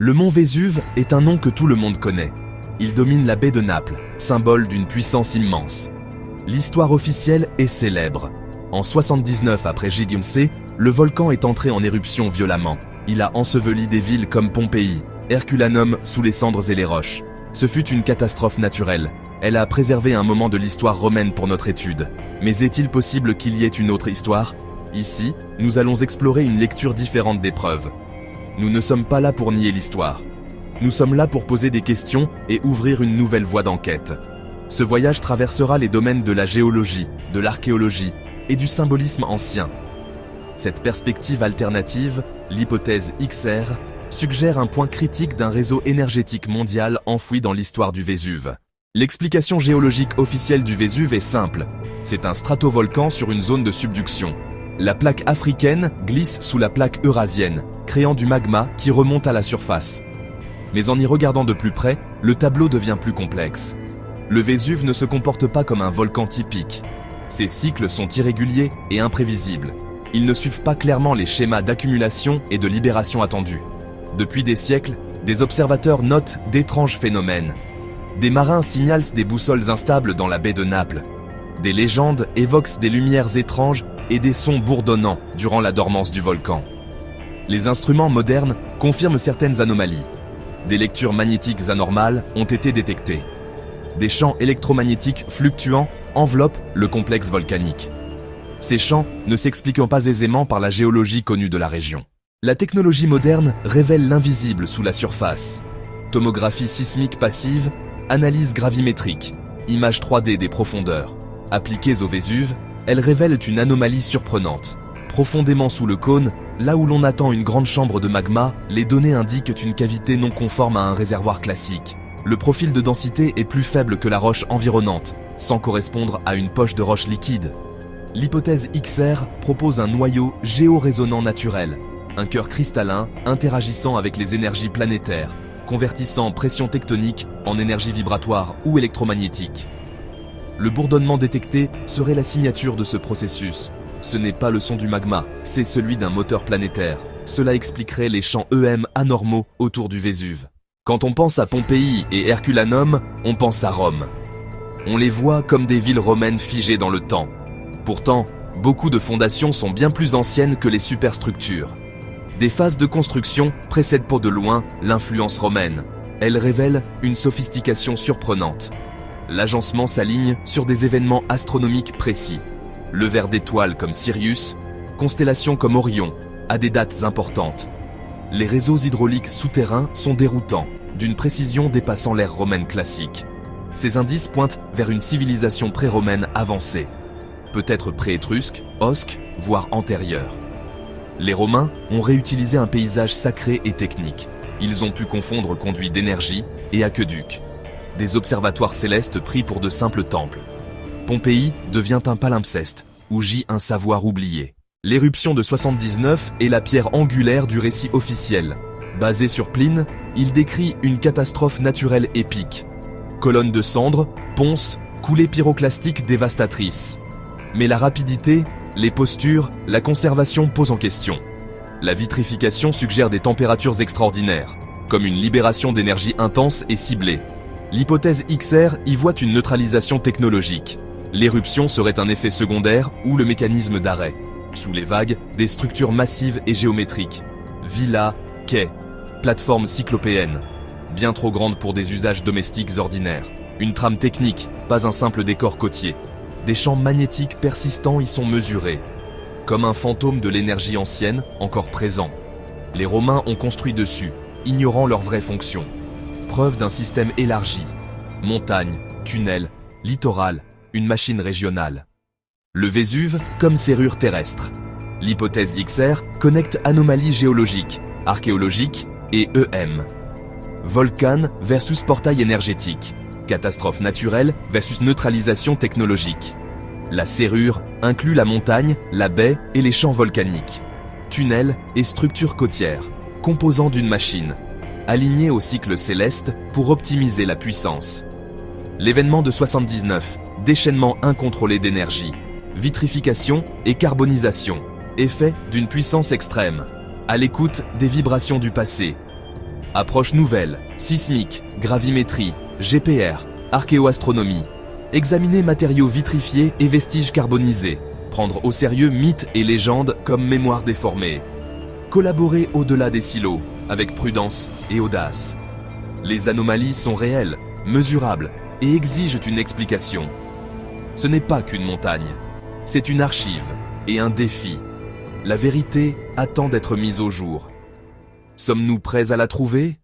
Le mont Vésuve est un nom que tout le monde connaît. Il domine la baie de Naples, symbole d'une puissance immense. L'histoire officielle est célèbre. En 79 après Gidium C, le volcan est entré en éruption violemment. Il a enseveli des villes comme Pompéi, Herculanum sous les cendres et les roches. Ce fut une catastrophe naturelle. Elle a préservé un moment de l'histoire romaine pour notre étude. Mais est-il possible qu'il y ait une autre histoire? Ici, nous allons explorer une lecture différente des preuves. Nous ne sommes pas là pour nier l'histoire. Nous sommes là pour poser des questions et ouvrir une nouvelle voie d'enquête. Ce voyage traversera les domaines de la géologie, de l'archéologie et du symbolisme ancien. Cette perspective alternative, l'hypothèse XR, suggère un point critique d'un réseau énergétique mondial enfoui dans l'histoire du Vésuve. L'explication géologique officielle du Vésuve est simple. C'est un stratovolcan sur une zone de subduction. La plaque africaine glisse sous la plaque eurasienne, créant du magma qui remonte à la surface. Mais en y regardant de plus près, le tableau devient plus complexe. Le Vésuve ne se comporte pas comme un volcan typique. Ses cycles sont irréguliers et imprévisibles. Ils ne suivent pas clairement les schémas d'accumulation et de libération attendus. Depuis des siècles, des observateurs notent d'étranges phénomènes. Des marins signalent des boussoles instables dans la baie de Naples. Des légendes évoquent des lumières étranges et des sons bourdonnants durant la dormance du volcan. Les instruments modernes confirment certaines anomalies. Des lectures magnétiques anormales ont été détectées. Des champs électromagnétiques fluctuants enveloppent le complexe volcanique. Ces champs ne s'expliquent pas aisément par la géologie connue de la région. La technologie moderne révèle l'invisible sous la surface. Tomographie sismique passive, analyse gravimétrique, images 3D des profondeurs. Appliquées au Vésuve, elles révèlent une anomalie surprenante. Profondément sous le cône, là où l'on attend une grande chambre de magma, les données indiquent une cavité non conforme à un réservoir classique. Le profil de densité est plus faible que la roche environnante, sans correspondre à une poche de roche liquide. L'hypothèse XR propose un noyau géorésonant naturel, un cœur cristallin interagissant avec les énergies planétaires, convertissant pression tectonique en énergie vibratoire ou électromagnétique. Le bourdonnement détecté serait la signature de ce processus. Ce n'est pas le son du magma, c'est celui d'un moteur planétaire. Cela expliquerait les champs EM anormaux autour du Vésuve. Quand on pense à Pompéi et Herculanum, on pense à Rome. On les voit comme des villes romaines figées dans le temps. Pourtant, beaucoup de fondations sont bien plus anciennes que les superstructures. Des phases de construction précèdent pour de loin l'influence romaine. Elles révèlent une sophistication surprenante. L'agencement s'aligne sur des événements astronomiques précis. Levers d'étoiles comme Sirius, constellations comme Orion, à des dates importantes. Les réseaux hydrauliques souterrains sont déroutants, d'une précision dépassant l'ère romaine classique. Ces indices pointent vers une civilisation pré-romaine avancée. Peut-être pré-étrusque, osque, voire antérieure. Les Romains ont réutilisé un paysage sacré et technique. Ils ont pu confondre conduits d'énergie et aqueducs. Des observatoires célestes pris pour de simples temples. Pompéi devient un palimpseste, où gît un savoir oublié. L'éruption de 79 est la pierre angulaire du récit officiel. Basé sur Pline, il décrit une catastrophe naturelle épique. Colonnes de cendres, ponces, coulées pyroclastiques dévastatrices. Mais la rapidité, les postures, la conservation posent en question. La vitrification suggère des températures extraordinaires, comme une libération d'énergie intense et ciblée. L'hypothèse XR y voit une neutralisation technologique. L'éruption serait un effet secondaire ou le mécanisme d'arrêt. Sous les vagues, des structures massives et géométriques. Villas, quais, plateformes cyclopéennes. Bien trop grandes pour des usages domestiques ordinaires. Une trame technique, pas un simple décor côtier. Des champs magnétiques persistants y sont mesurés. Comme un fantôme de l'énergie ancienne, encore présent. Les Romains ont construit dessus, ignorant leur vraie fonction. Preuve d'un système élargi. Montagnes, tunnels, littoral, une machine régionale. Le Vésuve comme serrure terrestre. L'hypothèse XR connecte anomalies géologiques, archéologiques et EM. Volcan versus portail énergétique. Catastrophe naturelle versus neutralisation technologique. La serrure inclut la montagne, la baie et les champs volcaniques. Tunnels et structures côtières, composants d'une machine, alignés au cycle céleste pour optimiser la puissance. L'événement de 79, déchaînement incontrôlé d'énergie, vitrification et carbonisation, effet d'une puissance extrême, à l'écoute des vibrations du passé. Approche nouvelle, sismique, gravimétrie, GPR, archéoastronomie. Examiner matériaux vitrifiés et vestiges carbonisés. Prendre au sérieux mythes et légendes comme mémoire déformée. Collaborer au-delà des silos, avec prudence et audace. Les anomalies sont réelles, mesurables et exigent une explication. Ce n'est pas qu'une montagne, c'est une archive et un défi. La vérité attend d'être mise au jour. Sommes-nous prêts à la trouver ?